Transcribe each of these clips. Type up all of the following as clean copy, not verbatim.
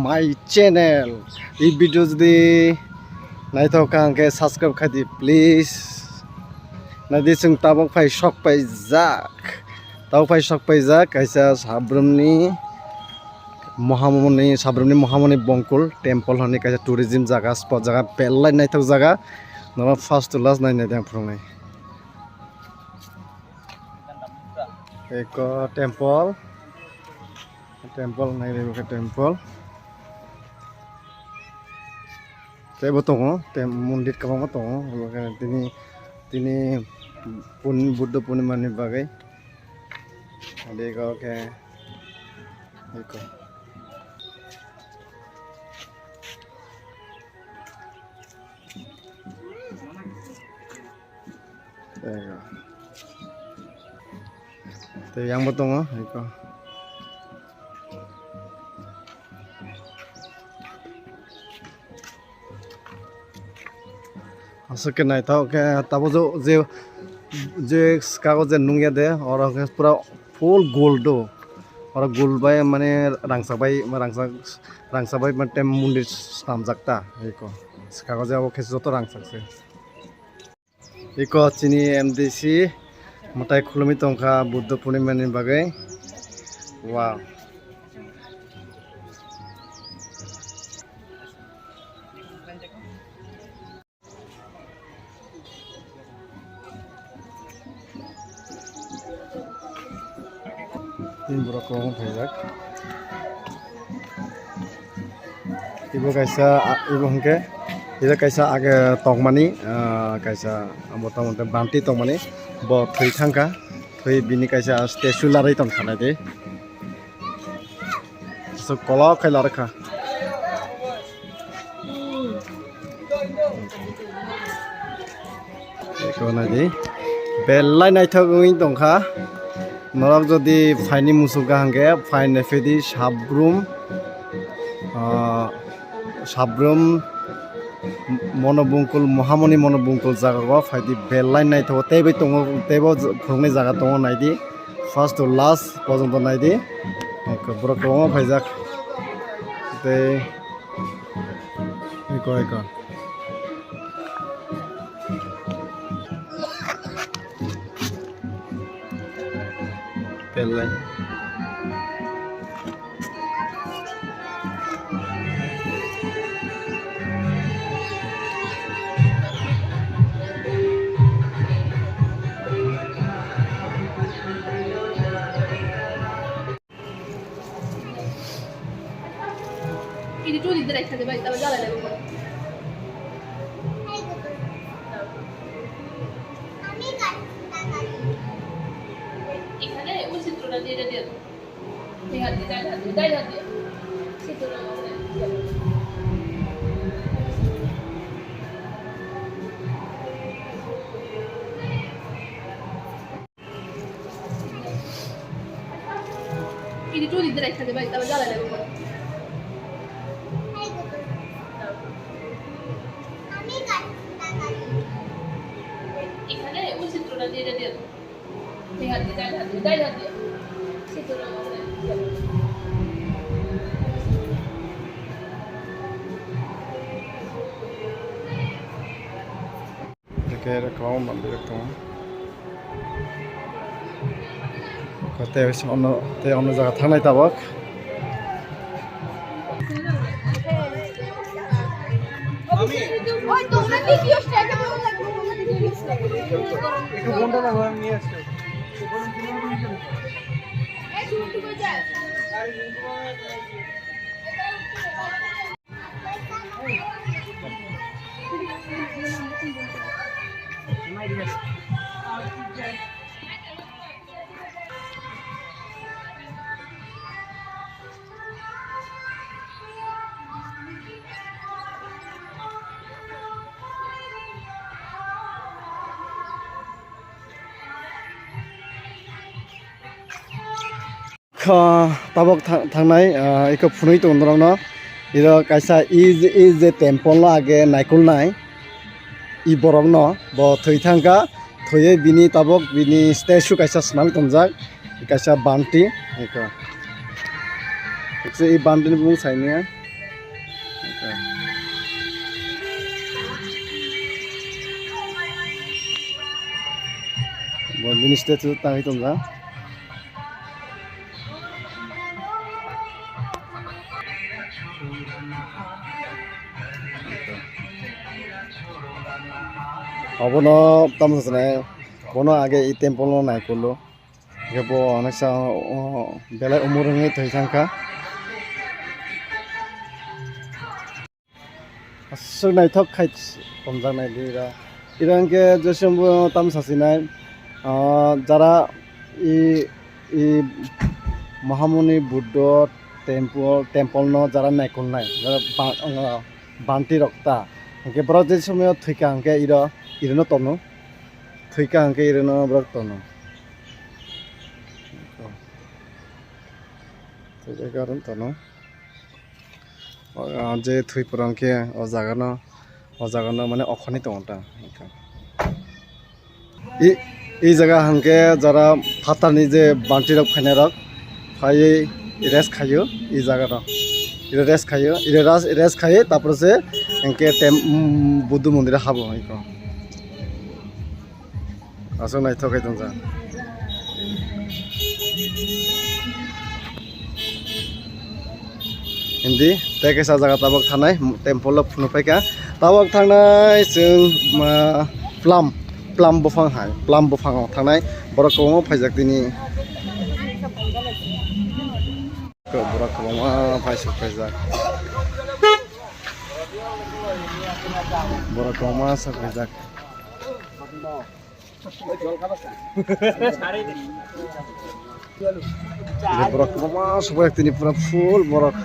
My channel এই video যদি নাই থাকা আংকে সাবস্ক্রাইব খাইদি প্লিজ নাদি जों tabok phai sok pai jak tabok phai sok pai jak kaisa sabrumni mohamoni bongkul temple honi kaisa tourism jaga spot jaga pelai nai thok jaga nora first to last nai nai dang phrungnai eko temple nai rebo ke temple tebo tongo mondir kabangma tongo tini Buddha Purnima ni bagai adego ke eko te yang tongo eko asuk nai tau ke tabo je kagoje nungya de ora pura full gold do ora gold bai mane rangsak bai mate mundir samjakta eko kagoje abo kesi joto rangsakse eko chini MDC motai khulumi tongkha Buddha Purnima ni bagai wow ini berokong pejak ibu kaisa ibu hengke ida kaisa age tongmani kaisa mota banti tongmani bo thoi thangka thoi bini kaisa statue larai tong thanai de so kola khaila rakha ekona de belai nai thogoi tongkha Norok jodi faini musuka hangke fain fedi sabrum monobungkul mohamoni monobungkul jaga go faidi belai nai tho tebo phungnai jaga tongo naidi first to last pojonto naidi ek brok tongo phaijak te eko pelai ini tuh di direct saja baik tahu jalan ya এখানে ওই চিত্রটা দিয়ে দিয়ে এই হাত দিয়ে die হাত দিয়ে চিত্রটা ini tuh di direct saja baik tahu jalan ya এখানে ওই চিত্রটা দিয়ে দিয়ে এই হাত দিয়ে ডাই হাত দিয়ে চিত্রটা Kaya kaum ambil itu. Kata wis ono jaga thangnai tabak. ওই তোমরা ভিডিও স্টার্ট করো একটু ফোনটা না আমি নিয়ে আসছি এই শুনতে কই যায় tabok thangnai eko phunui tong dorong no iro kaisa is the temple no age naikul nai I borok no bo thoi thangka thoye bini tabok bini statue kaisa snami tongjak kaisa banti eko Actually, bandin bung sainnya. Bandin statue tang itu enggak? Abono tamu sana, bono age i temple no naik kulu. Gebo anak sa belai umurnya itu sangka. Asal naik thok kait pemjang naik dira. Irang ke josembo tamu sasinai. Jara i Mahamuni Buddha temple no jara naik kulnai. Jara banti rokta. Ke project semua thikang ke ireno tono. Thikang ke ireno brok tono. Jadi karon tono. Je thui purang ke o jaga no mane okhoni tonta. এই জায়গা হাঙ্কে যারা ফাতানি যে বান্টি রক ফাইনে রক ফাই রেস খাইও এই জায়গাটা এটা রেস খাইও এটা রেস খাইয়ে তারপরে সে হাঙ্কে বুদ্ধ মন্দিরে হাবো এইকো আসো নাই থকাই দং যা হিন্দি তেকেসা জায়গা তাবক থানায় টেম্পল ফুনুফাইকা তাবক থানায় जों plum bufang hai plum bufang thangnai borok kobangma phaijak tini borok kobangma phaisuk phaijak borok kobangma sak phaijak borok kobangma subak tini pura full borok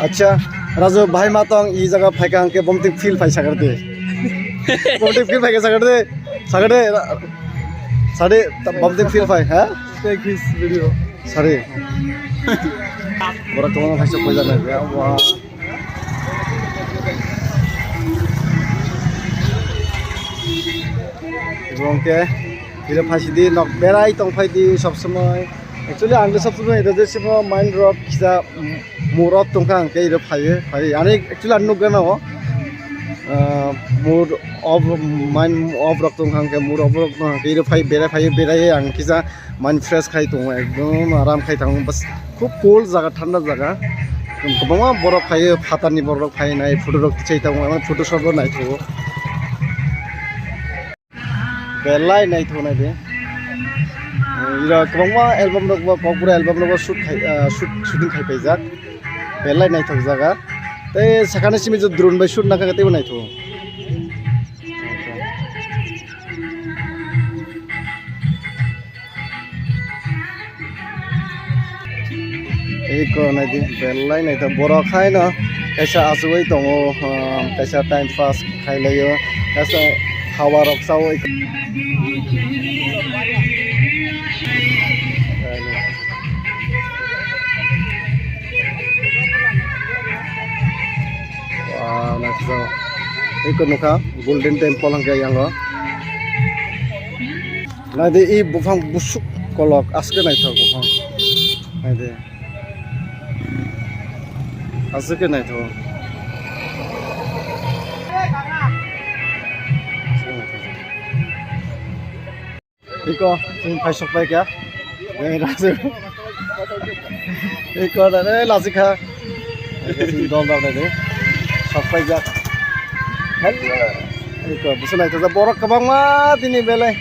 अच्छा राजू भाई मातंग ई जगह फाइका के बमती फील फाइ सागर दे बमती फील फाइ सागर दे साडे बमती फील फाइ है take his video sorry बरा कमा phi सब पैसा ना गया वाह Bongke, bila pasti di nok berai tong fai di सब समय actually आंगे सब समय इधर जैसे वो माइंड रॉक किसा मुरत तों का आंगे इधर फाइ आने actually अन्नू गना हो mood off mind of rock तों का आंगे मूड ऑफ रॉक तों आंगे इधर फाइ बेराई आंगे किसा माइंड फ्रेश खाई तों एकदम आराम खाई ताऊं बस खूब cool जगह ठंडा जगह कबांगा बरफ खाई फातानी बरफ खाई नाई फोटो रख चाहिए ताऊं फोटो शॉट नाई तो belai nai thona de ira kwangma album rok ba pura album rok shooting khai paijak belai nai thok jaga tei sakane simi je drone bai shoot na ka tei nai tho ei ko nai de belai nai tho boro khai na kaisa asoi tongo kaisa time pass khai layo kaisa hawa rok sao so ikut nuka golden temple hangga yang lo nah de i bufang busuk kolok aske nai tho bufang nai de aske nai tho iko sing phai sok pai kya ei rasu iko da ne lasika sing dol dol de sok pai jak hello iko busu nai ta borok kabang ma tini belai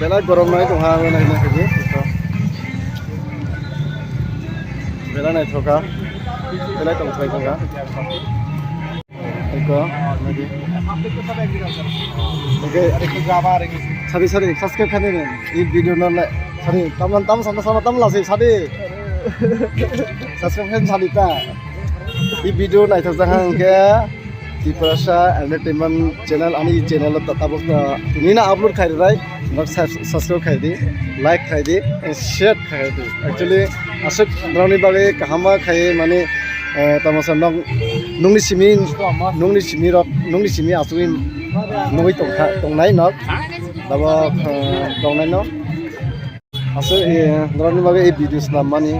belai borok nai to ha nai na ke iko belai nai thoka belai tong thai thoka iko nadi oke sari subscribe khane ne E video न सरी तम sama tam lasi sadi subscribe khane sadi ta ई video नाय थक जहां के Tiprasa entertainment channel ani channel tabuk ini na upload khai rai nak subscribe khai di like khai di and share khai di actually asuk drone bage kahama khai mane tamasa nungni simi asuin nungui tongnai nok labo tongnai no asu drone bage ei videos na mani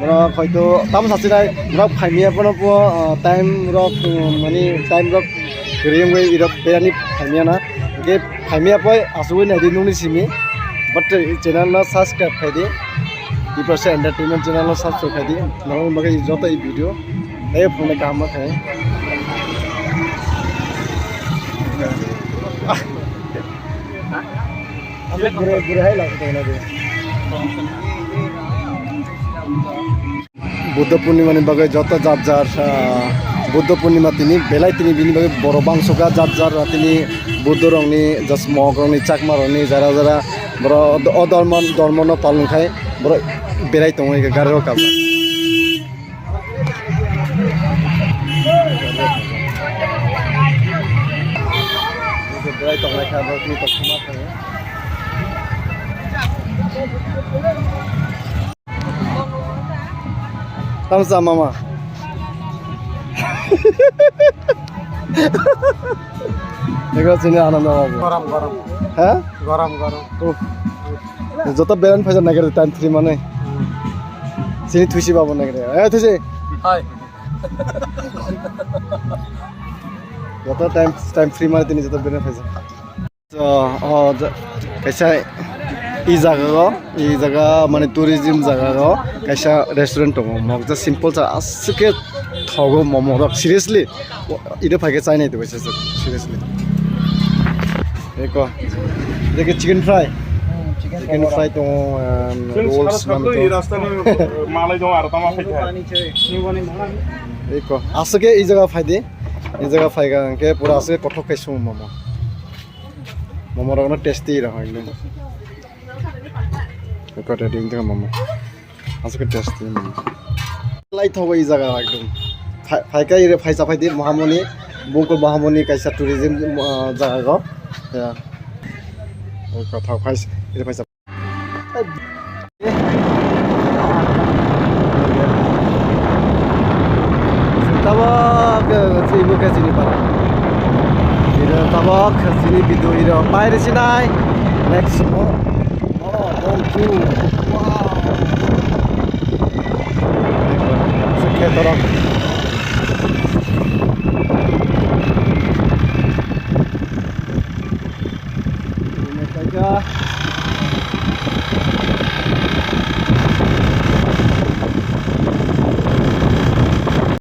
ro hoito tam sasinai ro phaimia pono po time ro mani time ro cream we irok berani phaimia na ge phaimia poi asuin na di nungni simi but channel na subscribe khai di Tiprasa entertainment channel na subscribe khai di drone bage joto ei video ei phone ka ma khai gure hai lagto na de Buddha Purnima বাগে যত যার যার বুদ্ধ পূর্ণিমা তিনি বেলায় তিনি বিনি বাগে বড় বাংশকা যার যার তিনি বুদ্ধ রংনি জাস মগ রংনি চাকমা রংনি যারা যারা বড় ধর্ম পালন খায় বড় বেলায় তো গাড়ি কাব বেলায় তো খায় বড় তুমি তসমা খায় Tamsa mama. Ego sini ananda babu. গরম গরম Hah? গরম গরম Jota beran phaja nagare time 3 mane. Sini thuisi babu nagare. Thuisi. হাই Jota time 3 mane tini jota beran phaja. So kaisa এই জায়গা মানে টুরিজম জায়গা কাইসা রেস্টুরেন্ট দङ মগজা সিম্পল যা আসকে থগো মোমো রক সিরিয়াসলি ইদে ফাইকে চাই নাই তো কইছে সিরিয়াসলি দেখো দেখে চিকেন ফ্রাই তো রোলস নাম তো মালাই দङ আর তামা ফাইতে দেখো আসকে এই জায়গা ফাইদে এই জায়গা ফাইগা কে পুরা আছে কঠক খাইছো মোমো মোমো রকম টেস্টি রকম একদম কটা ডিম থেকে মামা আজকে টেস্ট দিন লাইট হবে এই জায়গা একদম ফাইকাই রে ফাইসা ফাইদি মহামণি বঙ্কুল মহামণি কাইসা টুরিজম জায়গা গো ওই কথা ফাইস এটা ফাইসা tabak ibu ke sini para ini tabak sini video ini bayar sini next semua wow sekian orang ini saja